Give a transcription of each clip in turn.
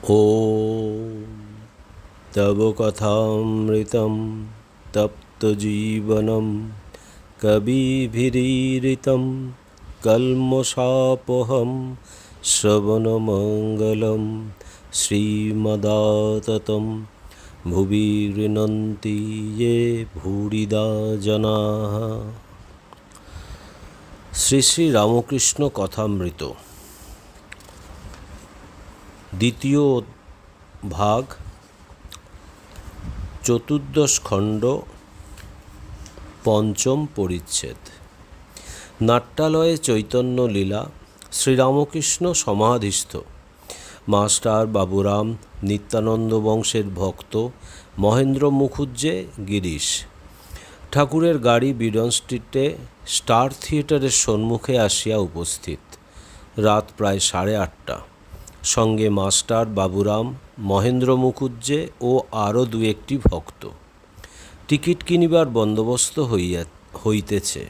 ॐ तव कथामृतं तप्तजीवनं कविभिरीरितं कल्मषापहं श्रवणमङ्गलं श्रीमदाततं भुवि गृह्णन्ति ये भूरिदा जनाः। শ্রী শ্রী রামকৃষ্ণ কথামৃত দ্বিতীয় ভাগ, চতুর্দশ খণ্ড, পঞ্চম পরিচ্ছেদ। নাট্যালয়ে চৈতন্য লীলা। শ্রীরামকৃষ্ণ সমাধিস্থ। মাস্টার বাবুরাম নিত্যানন্দ বংশের ভক্ত মহেন্দ্র মুখুজ্জে গিরিশ। ঠাকুরের গাড়ি বিডন স্ট্রিটে স্টার থিয়েটারের সম্মুখে আসিয়া উপস্থিত। রাত প্রায় 8:30। সঙ্গে মাস্টার বাবুরাম, মহেন্দ্র মুখুজ্জে ও আরও দু একটি ভক্ত। টিকিট কিনিবার বন্দোবস্ত হইতেছে।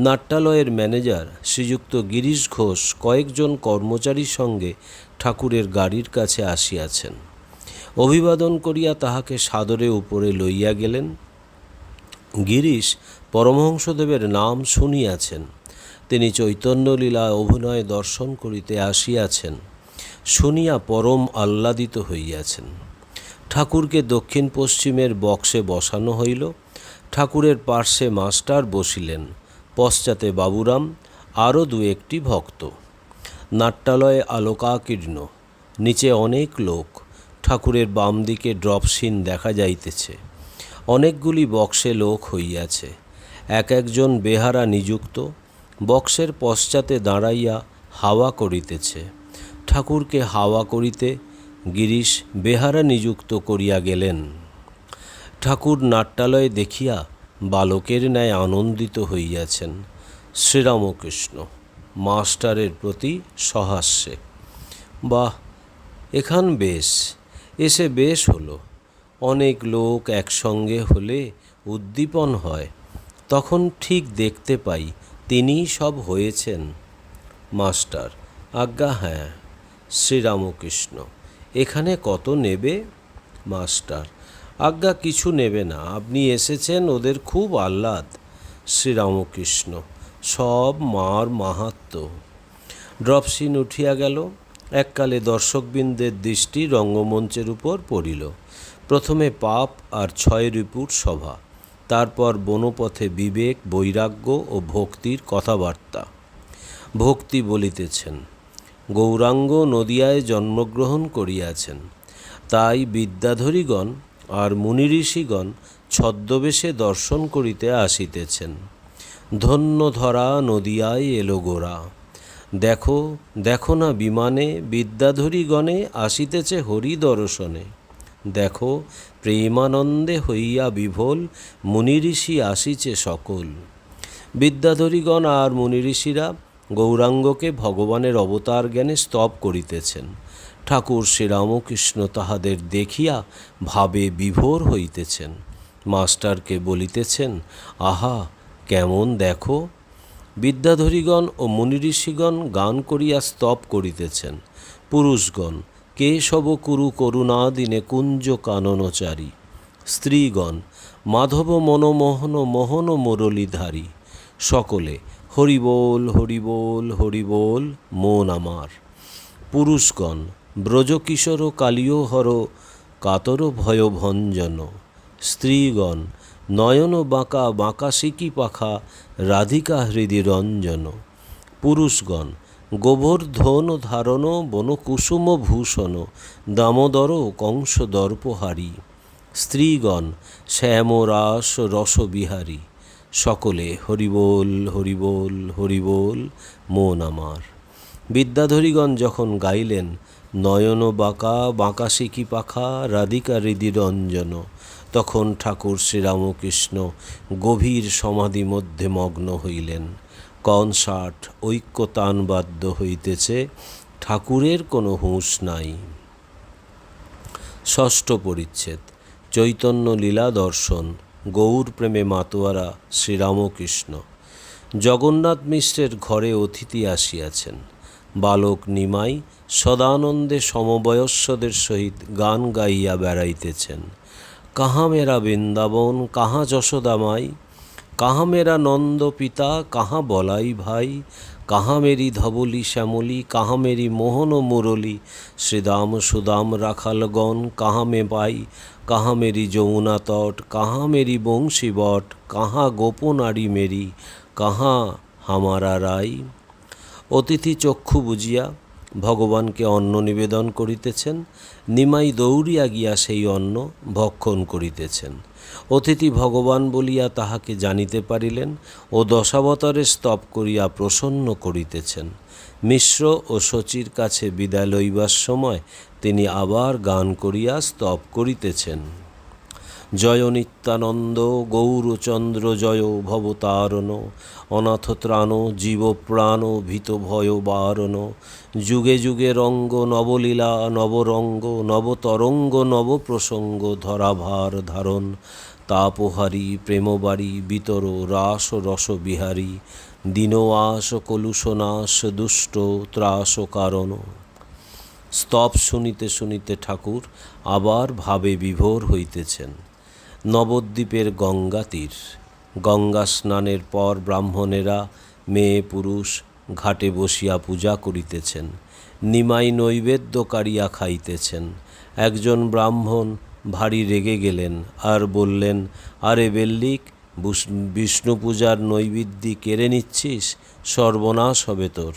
নাট্যালয়ের ম্যানেজার শ্রীযুক্ত গিরিশ ঘোষ কয়েকজন কর্মচারীর সঙ্গে ঠাকুরের গাড়ির কাছে আসিয়াছেন। অভিবাদন করিয়া তাহাকে সাদরে উপরে লইয়া গেলেন। গিরিশ পরমহংসদেবের নাম শুনিয়াছেন। তিনি চৈতন্যলীলা অভিনয় দর্শন করিতে আসিয়াছেন শুনিয়া পরম আহ্লাদিত হইয়াছেন। ঠাকুরকে দক্ষিণ পশ্চিমের বক্সে বসানো হইল। ঠাকুরের পার্শ্বে মাস্টার বসিলেন, পশ্চাতে বাবুরাম, আরও দু একটি ভক্ত। নাট্যালয়ে আলোকাকীর্ণ, নিচে অনেক লোক। ঠাকুরের বাম দিকে ড্রপ সিন দেখা যাইতেছে। অনেকগুলি বক্সে লোক হইয়াছে। একজন বেহারা নিযুক্ত বক্সের পশ্চাতে দাঁড়াইয়া হাওয়া করিতেছে। ঠাকুরকে হাওয়া করিতে গিরিশ বেহারা নিযুক্ত করিয়া গেলেন। ঠাকুর নাট্যালয়ে দেখিয়া বালকের ন্যায় আনন্দিত হইয়াছেন। শ্রীরামকৃষ্ণ মাস্টারের প্রতি সহাস্যে, বাহ, এখান বেশ, এসে বেশ হলো। অনেক লোক একসঙ্গে হলে উদ্দীপন হয়, তখন ঠিক দেখতে পাই তিনিই সব হয়েছেন। মাস্টার: আজ্ঞা হ্যাঁ। শ্রীরামকৃষ্ণ: এখানে কত নেবে? মাস্টার: আজ্ঞা কিছু নেবে না, আপনি এসেছেন, ওদের খুব আহ্লাদ। শ্রীরামকৃষ্ণ: সব মার মাহাত্ম্য। ড্রপসিন উঠিয়া গেল। এককালে দর্শকবৃন্দের দৃষ্টি রঙ্গমঞ্চের উপর পড়িল। প্রথমে পাপ আর 6 রিপুর সভা, তারপর বনপথে বিবেক, বৈরাগ্য ও ভক্তির কথাবার্তা। ভক্তি বলিতেছেন। গৌরাঙ্গ নদিয়ায় জন্মগ্রহণ করিয়াছেন, তাই বিদ্যাধরীগণ আর মুনিঋষিগণ ছদ্মবেশে দর্শন করিতে আসিতেছেন। ধন্য ধরা নদিয়ায় এলো গোরা। দেখো দেখো না বিমানে বিদ্যাধরীগণে আসিতেছে হরি দর্শনে। দেখো প্রেমানন্দে হইয়া বিভোল মুনিঋষি আসিছে সকল। বিদ্যাধরীগণ আর মুনিঋষিরা গৌরাঙ্গকে ভগবানের অবতার জ্ঞানে স্তব করিতেছেন। ঠাকুর শ্রীরামকৃষ্ণ তাহাদের দেখিয়া ভাবে বিভোর হইতেছেন। মাস্টারকে বলিতেছেন, আহা কেমন দেখো। বিদ্যাধরীগণ ও মুনিঋষিগণ গান করিয়া স্তব করিতেছেন। পুরুষগণ কেশব কুরু করুণাদিনে কুঞ্জ কাননচারী। স্ত্রীগণ মাধব মনমোহন মোহন মুরলীধারী। সকলে হরিবোল হরিবোল হরিবোল মন আমার। পুরুষগণ ব্রজকিশোর কালীয় হর কাতর ভয়ভঞ্জন। স্ত্রীগণ নয়ন বাঁকা বাঁকা সিকি পাখা রাধিকা হৃদি রঞ্জন। পুরুষগণ গোবর্ধন ধারণ বনকুসুম ভূষণ দামোদর কংস দর্পহারী। স্ত্রীগণ শ্যামরাস রসবিহারী। সকলে হরিবোল হরিবোল হরিবোল মন আমার। বিদ্যাধরীগণ যখন গাইলেন নয়ন বাঁকা বাঁকা সিকি পাখা রাধিকা হৃদি রঞ্জন, তখন ঠাকুর শ্রীরামকৃষ্ণ গভীর সমাধি মধ্যে মগ্ন হইলেন। কনসার্ট ঐক্যতানবাদ্য হইতেছে, ঠাকুরের কোনো হুঁশ নাই। ষষ্ঠ পরিচ্ছেদ। চৈতন্য লীলা দর্শন। গৌর প্রেমে মাতোয়ারা শ্রীরামকৃষ্ণ। জগন্নাথ মিশ্রের ঘরে অতিথি আসিয়াছেন। বালক নিমাই সদানন্দে সমবয়স্যদের সহিত গান গাইয়া বেড়াইতেছেন। কাহা মেরা বৃন্দাবন, কাহা যশোদামাই, কাহা মেরা নন্দ পিতা, কাহা বলাই ভাই, কাহা মেরি ধবলি শ্যামলি, কাহা মেরি মোহন মুরলী, শ্রীদাম সুদাম রাখালগণ কাহা মে পাই, কাহা মেরি যমুনা তট, কাহা মেরি বংশী বট, কাহা গোপনারী মেরি, কাহা হামারা রাই। অতিথি চক্ষু বুজিয়া ভগবানকে অন্ন নিবেদন করিতেছেন। নিমাই দৌড়িয়া গিয়া সেই অন্ন ভক্ষণ করিতেছেন। অতিথি ভগবান বলিয়া তাহাকে জানিতে পারিলেন ও দশাবতারে স্তব করিয়া প্রসন্ন করিতেছেন। মিশ্র ও শচীর কাছে বিদায় লইবার সময় তিনি আবার গান করিয়া স্তব করিতেছেন। জয় নিত্যানন্দ গৌরচন্দ্র জয় ভবতারণ, অনাথত্রাণ জীবপ্রাণ ভীত ভয় বারণ, যুগে যুগে রঙ্গ নবলীলা নবরঙ্গ, নবতরঙ্গ নবপ্রসঙ্গ, ধরাভার ধারণ, তাপহারী প্রেমবারী বিতর রাস রসবিহারী, দীনওয়াস কলুষনাশ দুষ্ট ত্রাস কারণ। স্তব শুনিতে শুনিতে ঠাকুর আবার ভাবে বিভোর হইতেছেন। নবদ্বীপের গঙ্গা তীর। গঙ্গা স্নানের পর ব্রাহ্মণেরা মেয়ে পুরুষ ঘাটে বসিয়া পূজা করিতেছেন। নিমাই নৈবেদ্য কাড়িয়া খাইতেছেন। একজন ব্রাহ্মণ ভারী রেগে গেলেন আর বললেন, আরে বেল্লিক, বিষ্ণু পূজার নৈবেদ্যি কেড়ে নিচ্ছিস, সর্বনাশ হবে তোর।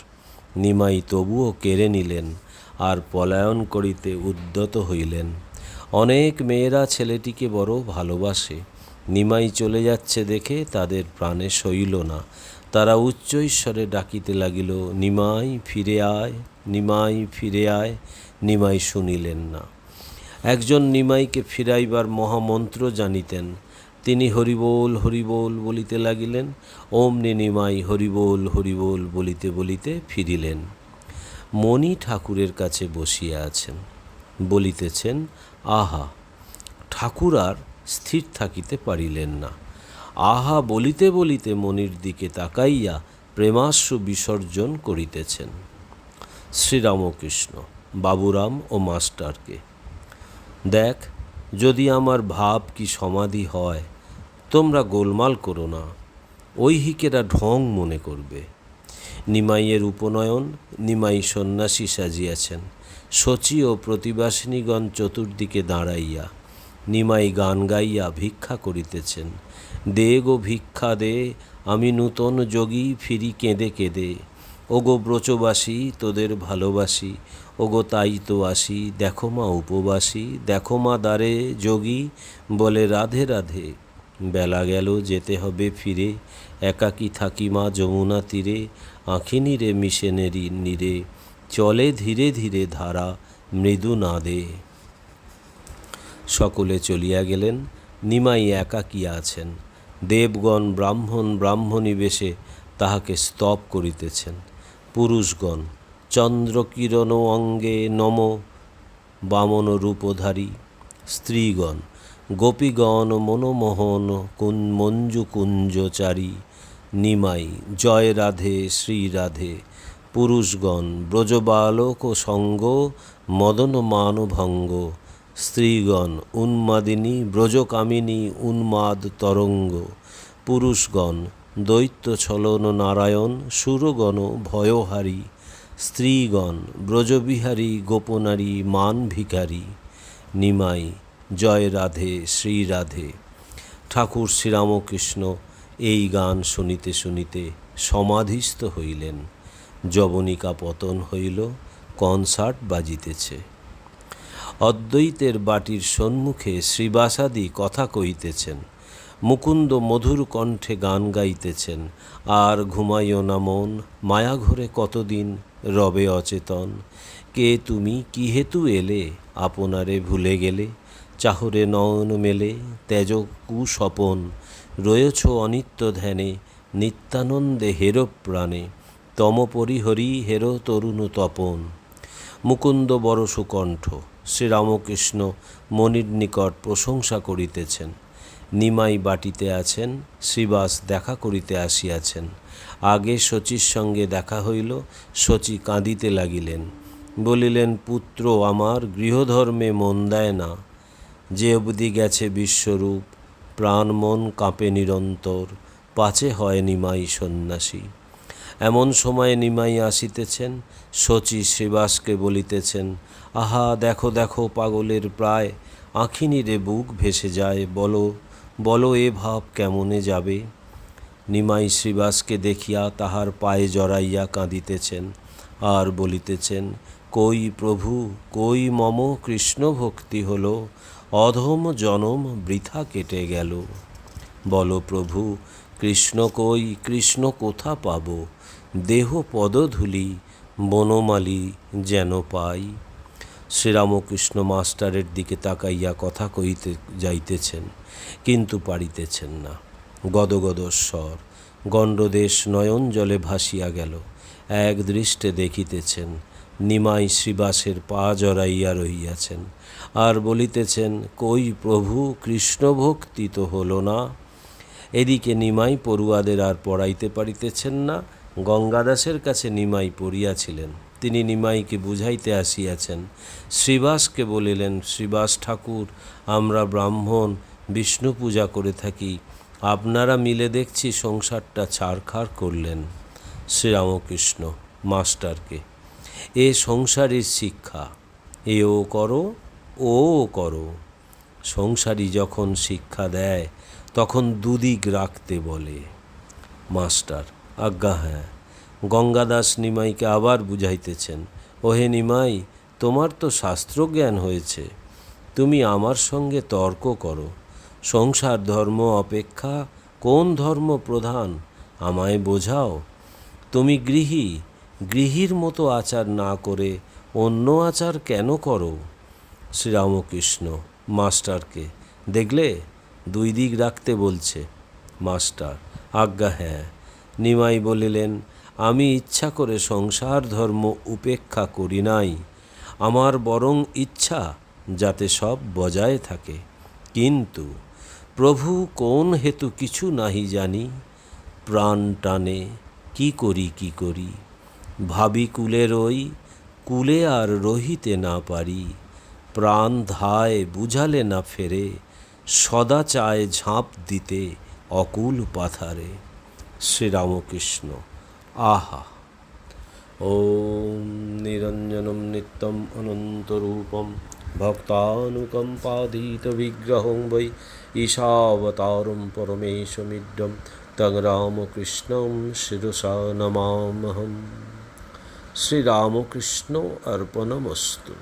নিমাই তবুও কেড়ে নিলেন আর পলায়ন করিতে উদ্যত হইলেন। অনেক মেয়েরা ছেলেটিকে বড় ভালোবাসে। নিমাই চলে যাচ্ছে দেখে তাদের প্রাণে সইল না। তারা উচ্চ ঈশ্বরে ডাকিতে লাগিল, নিমাই ফিরে আয়, নিমাই ফিরে আয়। নিমাই শুনিলেন না। একজন নিমাইকে ফিরাইবার মহামন্ত্র জানিতেন। তিনি হরিবোল হরিবোল বলিতে লাগিলেন। অমনি নিমাই হরিবোল হরিবোল বলিতে বলিতে ফিরিলেন। মণি ঠাকুরের কাছে বসিয়া আছেন, বলিতেছেন, আহা! ঠাকুর আর স্থির থাকিতে পারিলেন না। আহা বলিতে বলিতে মণির দিকে তাকাইয়া প্রেমাশ্রু বিসর্জন করিতেছেন। শ্রীরামকৃষ্ণ বাবুরাম ও মাস্টারকে, দেখ, যদি আমার ভাব কি সমাধি হয়, তোমরা গোলমাল করো না, ঐহিকেরা ঢং মনে করবে। নিমাইয়ের উপনয়ন। নিমাই সন্ন্যাসী সাজিয়াছেন। শচী ও প্রতিবাসিনীগণ চতুর্দিকে দাঁড়াইয়া। নিমাই গান গাইয়া ভিক্ষা করিতেছেন। দে গো ভিক্ষা দে, আমি নূতন যোগী ফিরি কেঁদে কেঁদে। ওগো ব্রজবাসী তোদের ভালোবাসি, ওগো তাই তো আসি, দেখো মা উপবাসী, দেখো মা দ্বারে যোগী বলে রাধে রাধে। বেলা গেল যেতে হবে ফিরে, একাকী থাকি মা যমুনা তীরে, আঁখি নীরে মিশে নীরে, চলে ধীরে ধীরে ধারা মৃদু নাদে। সকলে চলিয়া গেলেন। নিমাই একাকী আছেন। দেবগণ ব্রাহ্মণ ব্রাহ্মণী বেশে তাহাকে স্তব করিতেছেন। পুরুষগণ চন্দ্রকিরণ অঙ্গে নম বামন রূপধারী, স্ত্রীগণ গোপীগণ মনোমোহন মঞ্জু কুঞ্জচারী। নিমাই জয় রাধে শ্রী রাধে। পুরুষগণ ব্রজবালক সঙ্গ মদন মানভঙ্গ, স্ত্রীগণ উন্মাদিনী ব্রজকামিনী উন্মাদ তরঙ্গ। পুরুষগণ দৈত্য ছলন নারায়ণ সুরগণ ভয়হারী, স্ত্রীগণ ব্রজবিহারী গোপনারী মান ভিখারী। নিমাই জয় রাধে শ্রী রাধে। ঠাকুর শ্রীরামকৃষ্ণ এই গান শুনিতে শুনিতে সমাধিস্থ হইলেন। যবনিকা পতন হইল, কনসার্ট বাজিতেছে। অদ্বৈতের বাটির সম্মুখে শ্রীবাসাদি কথা কইতেছেন। মুকুন্দ মধুর কণ্ঠে গান গাইতেছেন। আর ঘুমাইও না মন, মায়াঘরে কতদিন রবে অচেতন। কে তুমি, কি হেতু এলে, আপনারে ভুলে গেলে, চাহরে নয়ন মেলে তেজ কুস্বপন। রয়েছ অনিত্য ধ্যানে, নিত্যানন্দে হেরো প্রাণে, তম পরিহরি হেরো তরুণ তপন। মুকুন্দ বড় সুকণ্ঠ। শ্রীরামকৃষ্ণ মণির নিকট প্রশংসা করিতেছেন। নিমাই বাটিতে আছেন, শ্রীবাস দেখা করিতে আসিয়াছেন। আগে শচীর সঙ্গে দেখা হইল। শচী কাঁদিতে লাগিলেন, বলিলেন, পুত্র আমার গৃহধর্মে মন দেয় না, যে অবধি গেছে বিশ্বরূপ, প্রাণ মন কাঁপে নিরন্তর, পাছে হয় নিমাই সন্ন্যাসী। এমন সময়ে নিমাই আসিতেছেন। শচী শ্রীবাসকে বলিতেছেন, আহা দেখো দেখো পাগলের প্রায়, আঁখিনীরে বুক ভেসে যায়, বলো বলো এ ভাব কেমনে যাবে। নিমাই শ্রীবাসকে দেখিয়া তাহার পায়ে জড়াইয়া কাঁদিতেছেন আর বলিতেছেন, কই প্রভু, কই মম কৃষ্ণ ভক্তি হলো, অধম জনম বৃথা কেটে গেল। বলো প্রভু, কৃষ্ণ কই, কৃষ্ণ কোথা পাব, দেহ পদধূলি বনমালী যেন পাই। শ্রীরামকৃষ্ণ মাস্টারের দিকে তাকাইয়া কথা কইতে যাইতেছেন, কিন্তু পারিতেছেন না। গদগদ স্বর, গণ্ডদেশ নয়ন জলে ভাসিয়া গেল। এক দৃষ্টে দেখিতেছেন নিমাই শ্রীবাসের পা জড়াইয়া রহিয়াছেন আর বলিতেছেন, কই প্রভু, কৃষ্ণ ভক্তি তো হলো না। এদিকে নিমাই পড়ুয়াদের আর পড়াইতে পারিতেছেন না। গঙ্গাদাসের কাছে নিমাই পড়িয়াছিলেন। তিনি নিমাইকে বুঝাইতে আসিয়াছেন। শ্রীবাসকে বলিলেন, শ্রীবাস ঠাকুর, আমরা ব্রাহ্মণ বিষ্ণু পূজা করে থাকি, আপনারা মিলে দেখছি সংসারটা ছাড়খাড় করলেন। শ্রীরামকৃষ্ণ মাস্টারকে, এ সংসারের শিক্ষা, এও করো ও করো। সংসারী যখন শিক্ষা দেয় তখন দুদিক রাখতে বলে। মাস্টার, আজ্ঞা হ্যাঁ। গঙ্গাদাস নিমাইকে আবার বুঝাইতেছেন, ওহে নিমাই, তোমার তো শাস্ত্রজ্ঞান হয়েছে, তুমি আমার সঙ্গে তর্ক করো। সংসার ধর্ম অপেক্ষা কোন ধর্ম প্রধান, আমায় বোঝাও। তুমি গৃহী, গৃহীর মতো আচার না করে অন্য আচার কেন করো। শ্রীরামকৃষ্ণ মাস্টারকে, দেখলে দুই দিক রাখতে বলছে। মাস্টার, আজ্ঞা হ্যাঁ। নিমাই বলিলেন, আমি ইচ্ছা করে সংসার ধর্ম উপেক্ষা করি নাই, আমার বরং ইচ্ছা যাতে সব বজায় থাকে। কিন্তু প্রভু কোন হেতু কিছু নাহি জানি, প্রাণ টানে কি করি, ভাবি কুলে রই, কুলে আর রহিতে না পারি, প্রাণ ধায় বুঝালে না ফেরে, সদা চায় ঝাঁপ দিতে অকুল পাথারে। শ্রীরামকৃষ্ণ, আহা। ওম নিরঞ্জনম নিত্যম অনন্তরূপম ভক্তানুকম্পাধীত বিগ্রহং বৈ ঈশাবতারম পরমেশমিড্ডম তং রামকৃষ্ণম শিরসা নমামহম। শ্রীরামকৃষ্ণ অর্পণমস্তু।